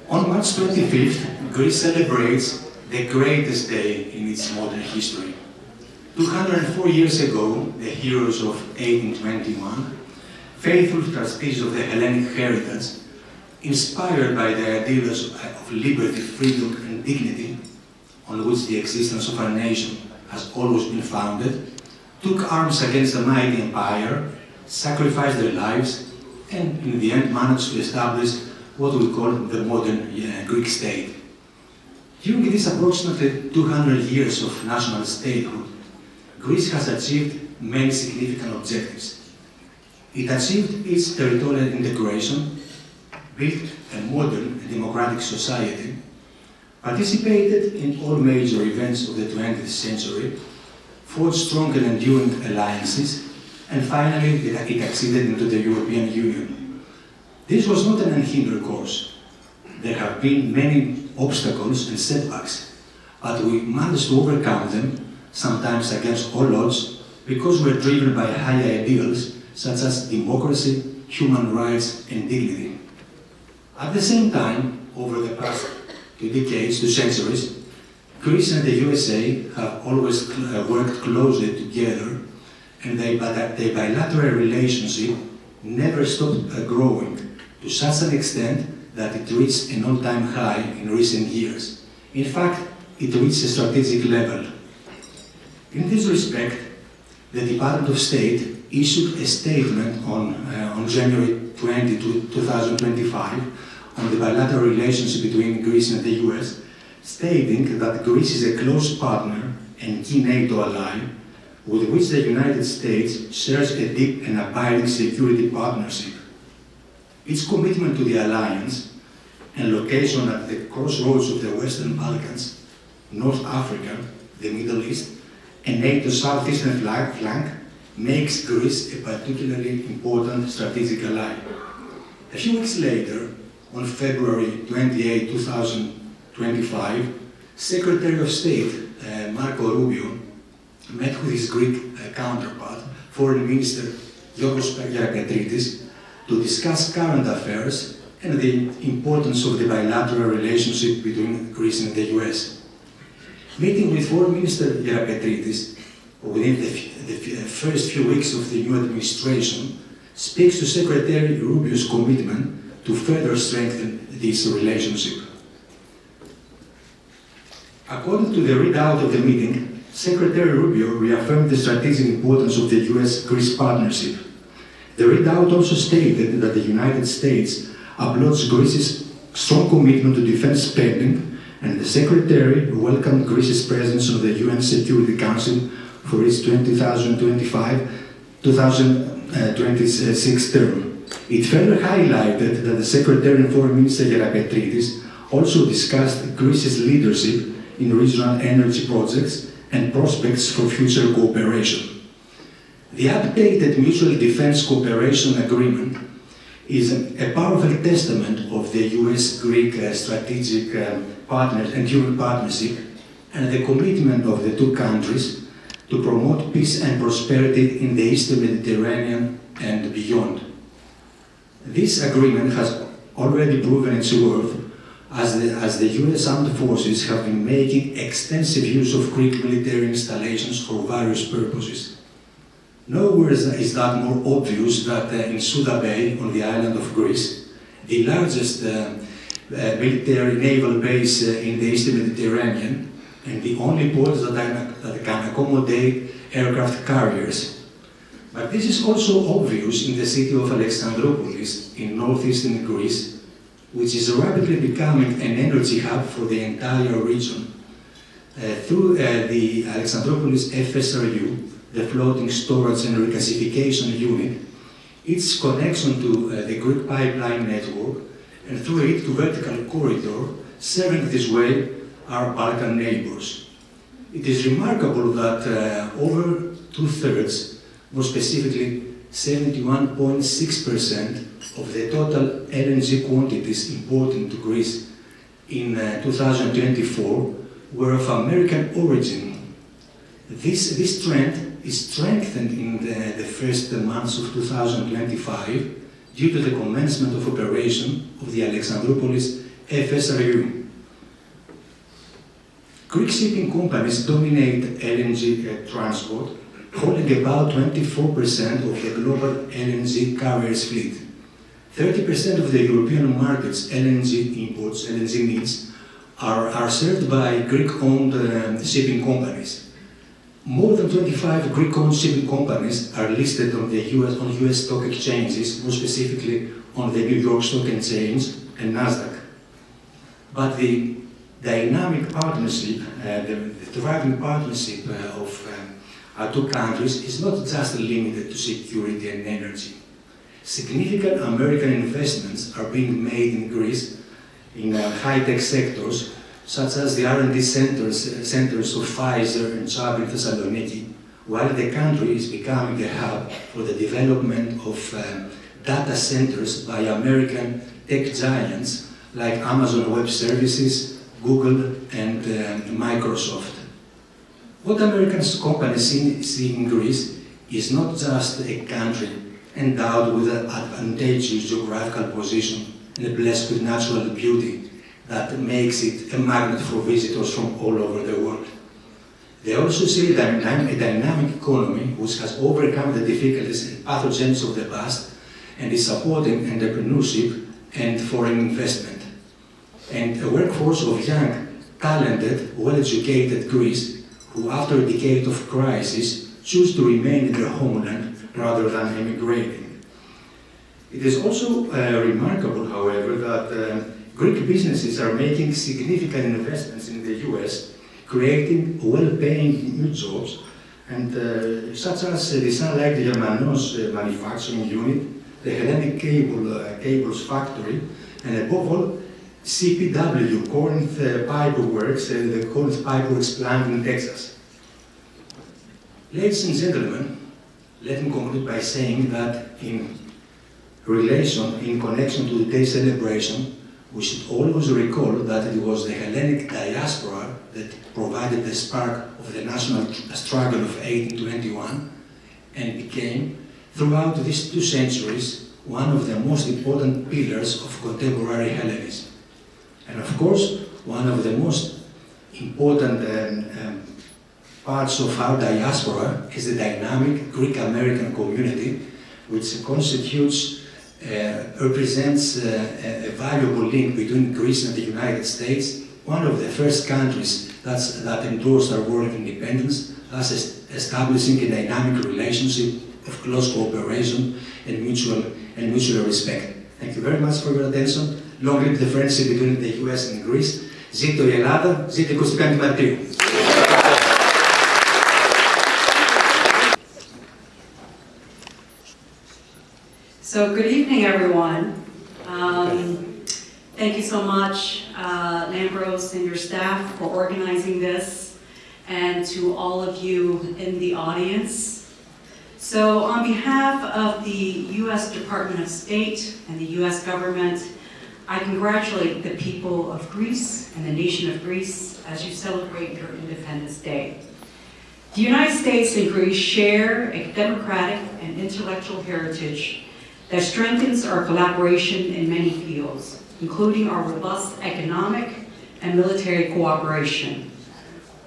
On March 25th, Greece celebrates the greatest day in its modern history. 204 years ago, the heroes of 1821, faithful trustees of the Hellenic heritage, inspired by the ideals of liberty, freedom and dignity, on which the existence of our nation has always been founded, took arms against the mighty empire, sacrificed their lives, and in the end managed to establish what we call the modern Greek state. During these approximately 200 years of national statehood, Greece has achieved many significant objectives. It achieved its territorial integration, built a modern and democratic society, participated in all major events of the 20th century, forged strong and enduring alliances, and finally it acceded into the European Union. This was not an unhindered course. There have been many obstacles and setbacks, but we managed to overcome them, sometimes against all odds, because we are driven by high ideals such as democracy, human rights, and dignity. At the same time, over the past 2 decades, 2 centuries, Greece and the USA have always worked closely together, and their bilateral relationship never stopped growing, to such an extent that it reached an all-time high in recent years. In fact, it reached a strategic level. In this respect, the Department of State issued a statement on January 20, 2025 on the bilateral relationship between Greece and the US, stating that Greece is a close partner and key NATO ally with which the United States shares a deep and abiding security partnership. Its commitment to the alliance and location at the crossroads of the Western Balkans, North Africa, the Middle East, and NATO's southeastern flank makes Greece a particularly important strategic ally. A few weeks later, on February 28, 2025, Secretary of State Marco Rubio met with his Greek counterpart, Foreign Minister Elias Neofytides, to discuss current affairs and the importance of the bilateral relationship between Greece and the US. Meeting with Foreign Minister Neofytides within the first few weeks of the new administration speaks to Secretary Rubio's commitment to further strengthen this relationship. According to the readout of the meeting, Secretary Rubio reaffirmed the strategic importance of the US-Greece partnership. The readout also stated that the United States applauds Greece's strong commitment to defense spending, and the Secretary welcomed Greece's presence on the UN Security Council for its 2025-2026 term. It further highlighted that the Secretary and Foreign Minister Neofytides also discussed Greece's leadership in regional energy projects and prospects for future cooperation. The updated Mutual Defense Cooperation Agreement is a powerful testament of the US-Greek strategic enduring partnership and the commitment of the two countries to promote peace and prosperity in the Eastern Mediterranean and beyond. This agreement has already proven its worth, as the US Armed Forces have been making extensive use of Greek military installations for various purposes. Nowhere is that more obvious than in Suda Bay on the island of Greece, the largest military naval base in the Eastern Mediterranean, and the only port that can accommodate aircraft carriers. But this is also obvious in the city of Alexandroupolis in northeastern Greece, which is rapidly becoming an energy hub for the entire region. Through the Alexandroupolis FSRU, the Floating Storage and Regasification Unit, its connection to the Greek pipeline network, and through it to vertical corridor, serving this way our Balkan neighbors. It is remarkable that over 2/3, more specifically 71.6% of the total LNG quantities imported into Greece in 2024 were of American origin. This trend is strengthened in the first months of 2025 due to the commencement of operation of the Alexandroupolis FSRU. Greek shipping companies dominate LNG transport, holding about 24% of the global LNG carriers fleet. 30% of the European market's LNG imports, LNG needs, are served by Greek-owned shipping companies. More than 25 Greek-owned shipping companies are listed on the US stock exchanges, more specifically on the New York Stock Exchange and Nasdaq. But the dynamic partnership, the thriving partnership of our two countries is not just limited to security and energy. Significant American investments are being made in Greece in high-tech sectors, such as the R&D centers of Pfizer and Chubb in Thessaloniki, while the country is becoming a hub for the development of data centers by American tech giants like Amazon Web Services, Google, and Microsoft. What American companies see in Greece is not just a country endowed with an advantageous geographical position and blessed with natural beauty that makes it a magnet for visitors from all over the world. They also see a dynamic economy which has overcome the difficulties and pathogens of the past and is supporting entrepreneurship and foreign investment. And a workforce of young, talented, well-educated Greeks who, after a decade of crisis, choose to remain in their homeland rather than emigrating. It is also remarkable, however, that Greek businesses are making significant investments in the US, creating well-paying new jobs, and such as the Sunlight Germanos manufacturing unit, the Hellenic Cables factory, and above all, CPW, Corinth Pipe Works, the Corinth Pipe Works plant in Texas. Ladies and gentlemen, let me conclude by saying that in connection to today's celebration, we should always recall that it was the Hellenic diaspora that provided the spark of the national struggle of 1821 and became, throughout these 2 centuries, one of the most important pillars of contemporary Hellenism. And of course, one of the most important parts of our diaspora is the dynamic Greek-American community, which represents a valuable link between Greece and the United States, one of the first countries that endorsed our war of independence, thus establishing a dynamic relationship of close cooperation and mutual respect. Thank you very much for your attention. Long live the friendship between the US and Greece. Ζήτω η Ελλάδα, ζήτω 25 Μαρτίου. So good evening, everyone. Thank you so much, Lambros and your staff, for organizing this, and to all of you in the audience. So on behalf of the U.S. Department of State and the U.S. government, I congratulate the people of Greece and the nation of Greece as you celebrate your Independence Day. The United States and Greece share a democratic and intellectual heritage that strengthens our collaboration in many fields, including our robust economic and military cooperation.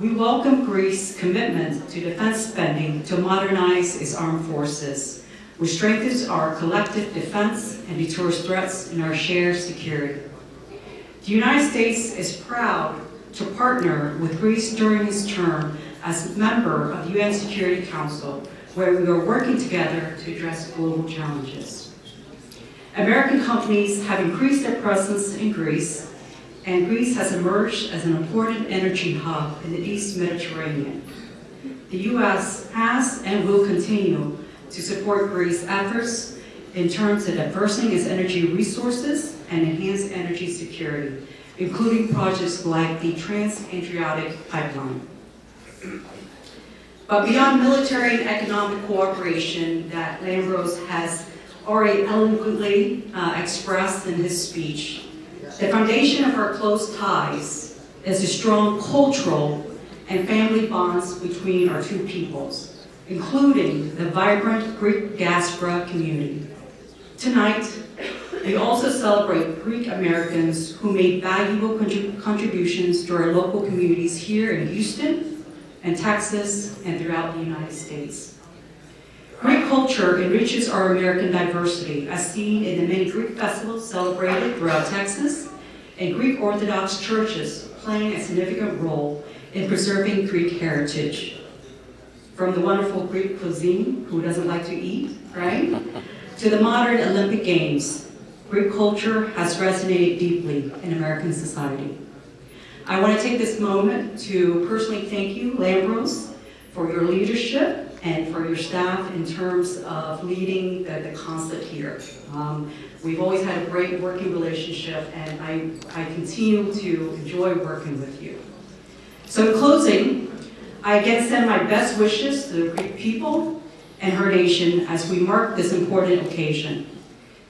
We welcome Greece's commitment to defense spending to modernize its armed forces, which strengthens our collective defense and deters threats in our shared security. The United States is proud to partner with Greece during its term as a member of the UN Security Council, where we are working together to address global challenges. American companies have increased their presence in Greece, and Greece has emerged as an important energy hub in the East Mediterranean. The U.S. has and will continue to support Greece's efforts in terms of diversifying its energy resources and enhance energy security, including projects like the Trans-Adriatic Pipeline. But beyond military and economic cooperation that Lambros has already eloquently expressed in his speech, the foundation of our close ties is the strong cultural and family bonds between our two peoples, including the vibrant Greek diaspora community. Tonight, We also celebrate Greek Americans who made valuable contributions to our local communities here in Houston and Texas and throughout the United States. Greek culture enriches our American diversity, as seen in the many Greek festivals celebrated throughout Texas, and Greek Orthodox churches playing a significant role in preserving Greek heritage. From the wonderful Greek cuisine, who doesn't like to eat, right? To the modern Olympic Games, Greek culture has resonated deeply in American society. I want to take this moment to personally thank you, Lambros, for your leadership and for your staff in terms of leading the concert here. We've always had a great working relationship, and I continue to enjoy working with you. So in closing, I again send my best wishes to the Greek people and her nation as we mark this important occasion.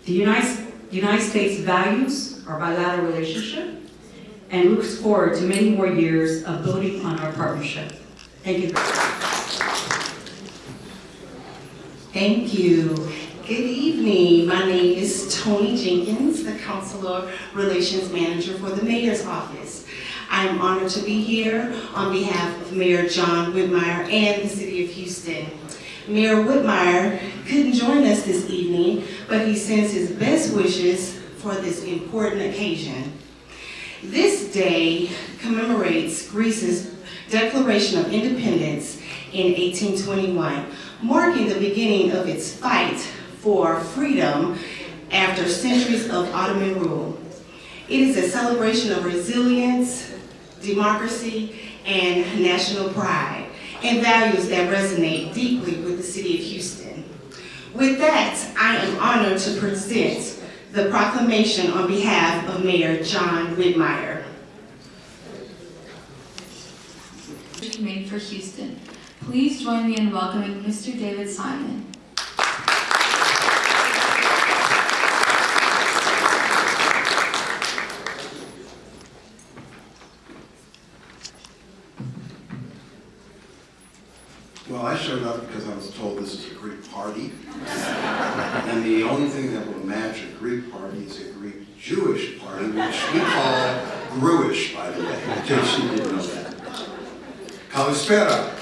The United States values our bilateral relationship and looks forward to many more years of building on our partnership. Thank you. Thank you. Good evening. My name is Tony Jenkins, the Consular Relations Manager for the Mayor's Office. I am honored to be here on behalf of Mayor John Whitmire and the City of Houston. Mayor Whitmire couldn't join us this evening, but he sends his best wishes for this important occasion. This day commemorates Greece's Declaration of Independence in 1821, marking the beginning of its fight for freedom after centuries of Ottoman rule. It is a celebration of resilience, democracy, and national pride, and values that resonate deeply with the City of Houston. With that, I am honored to present the proclamation on behalf of Mayor John Whitmire. Committee for Houston. Please join me in welcoming Mr. David Simon. Well, I showed up because I was told this is a Greek party. And the only thing that will match a Greek party is a Greek Jewish party, which we call Gruish, by the way, in case you didn't know that. Kalispera.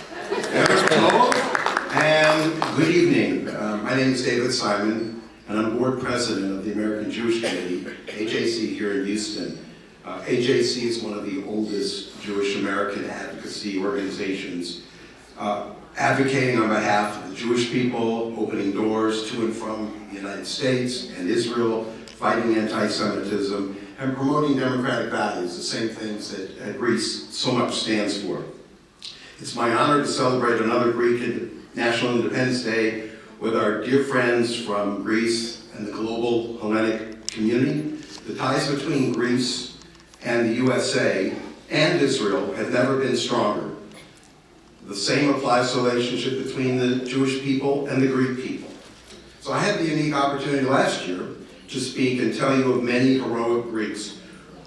Hello, and good evening. My name is David Simon, and I'm board president of the American Jewish Committee, AJC, here in Houston. AJC is one of the oldest Jewish American advocacy organizations advocating on behalf of the Jewish people, opening doors to and from the United States and Israel, fighting anti-Semitism, and promoting democratic values, the same things that Greece so much stands for. It's my honor to celebrate another Greek National Independence Day with our dear friends from Greece and the global Hellenic community. The ties between Greece and the USA and Israel have never been stronger. The same applies to the relationship between the Jewish people and the Greek people. So I had the unique opportunity last year to speak and tell you of many heroic Greeks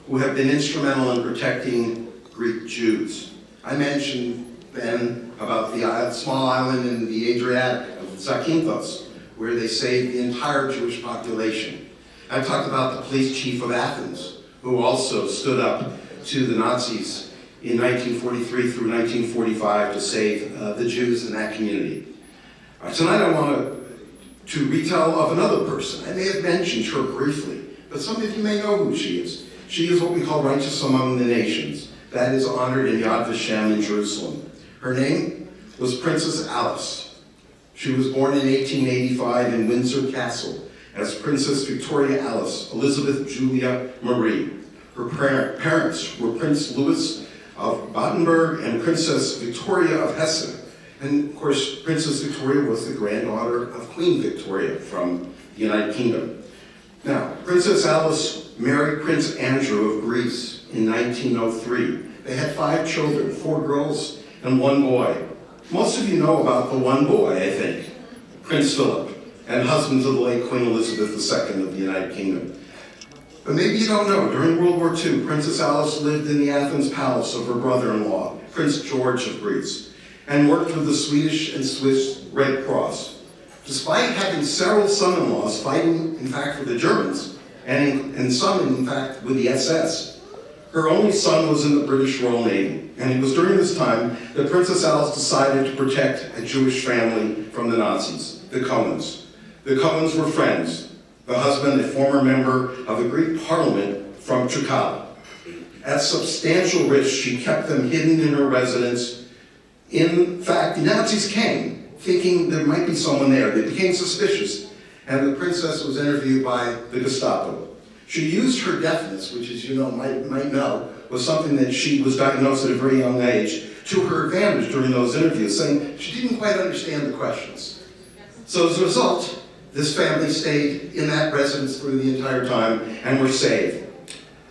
who have been instrumental in protecting Greek Jews. I mentioned then about the small island in the Adriatic of Zakynthos, where they saved the entire Jewish population. I talked about the police chief of Athens, who also stood up to the Nazis in 1943 through 1945 to save the Jews in that community. Tonight I want to retell of another person. I may have mentioned her briefly, but some of you may know who she is. She is what we call righteous among the nations. That is honored in Yad Vashem in Jerusalem. Her name was Princess Alice. She was born in 1885 in Windsor Castle as Princess Victoria Alice Elizabeth Julia Marie. Her parents were Prince Louis of Battenberg and Princess Victoria of Hesse. And of course, Princess Victoria was the granddaughter of Queen Victoria from the United Kingdom. Now, Princess Alice married Prince Andrew of Greece in 1903. They had 5 children, 4 girls and 1 boy. Most of you know about the one boy, I think, Prince Philip, and husband to the late Queen Elizabeth II of the United Kingdom. But maybe you don't know, during World War II, Princess Alice lived in the Athens palace of her brother-in-law, Prince George of Greece, and worked with the Swedish and Swiss Red Cross. Despite having several son-in-laws fighting, in fact, for the Germans, and some, in fact, with the SS. Her only son was in the British Royal Navy, and it was during this time that Princess Alice decided to protect a Jewish family from the Nazis, the Cohens. The Cohens were friends. The husband, a former member of the Greek parliament from Chicago. At substantial risk, she kept them hidden in her residence. In fact, the Nazis came, thinking there might be someone there. They became suspicious, and the princess was interviewed by the Gestapo. She used her deafness, which, as you know, might know, was something that she was diagnosed at a very young age, to her advantage during those interviews, saying she didn't quite understand the questions. So as a result, this family stayed in that residence through the entire time and were saved.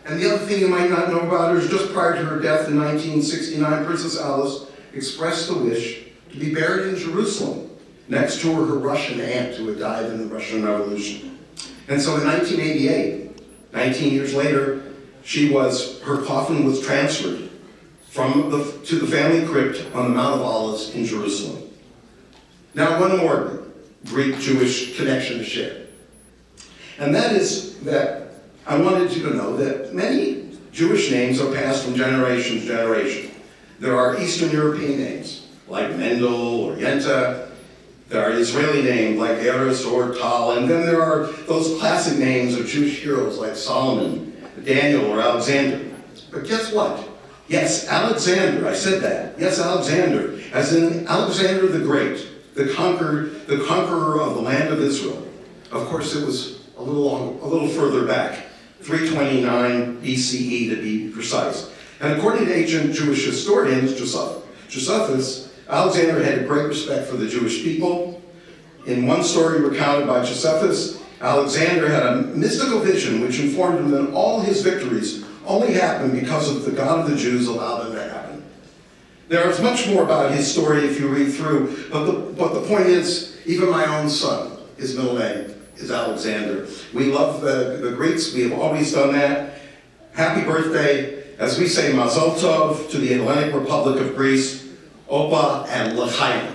And the other thing you might not know about her is just prior to her death in 1969, Princess Alice expressed the wish to be buried in Jerusalem, next to her Russian aunt who had died in the Russian Revolution. And so in 1988, 19 years later, her coffin was transferred to the family crypt on the Mount of Olives in Jerusalem. Now, one more Greek-Jewish connection to share. And that is that I wanted you to know that many Jewish names are passed from generation to generation. There are Eastern European names, like Mendel or Yenta. There are Israeli names like Erez or Tal, and then there are those classic names of Jewish heroes like Solomon, Daniel, or Alexander. But guess what? Yes, Alexander, I said that. Yes, Alexander, as in Alexander the Great, the conqueror of the land of Israel. Of course, it was a little further back, 329 BCE to be precise. And according to ancient Jewish historians, Josephus, Alexander had a great respect for the Jewish people. In one story recounted by Josephus, Alexander had a mystical vision which informed him that all his victories only happened because of the God of the Jews allowed them to happen. There is much more about his story if you read through, but the point is, even my own son, his middle name is Alexander. We love the Greeks, we have always done that. Happy birthday, as we say, Mazel Tov to the Hellenic Republic of Greece, Opa and L'chaim.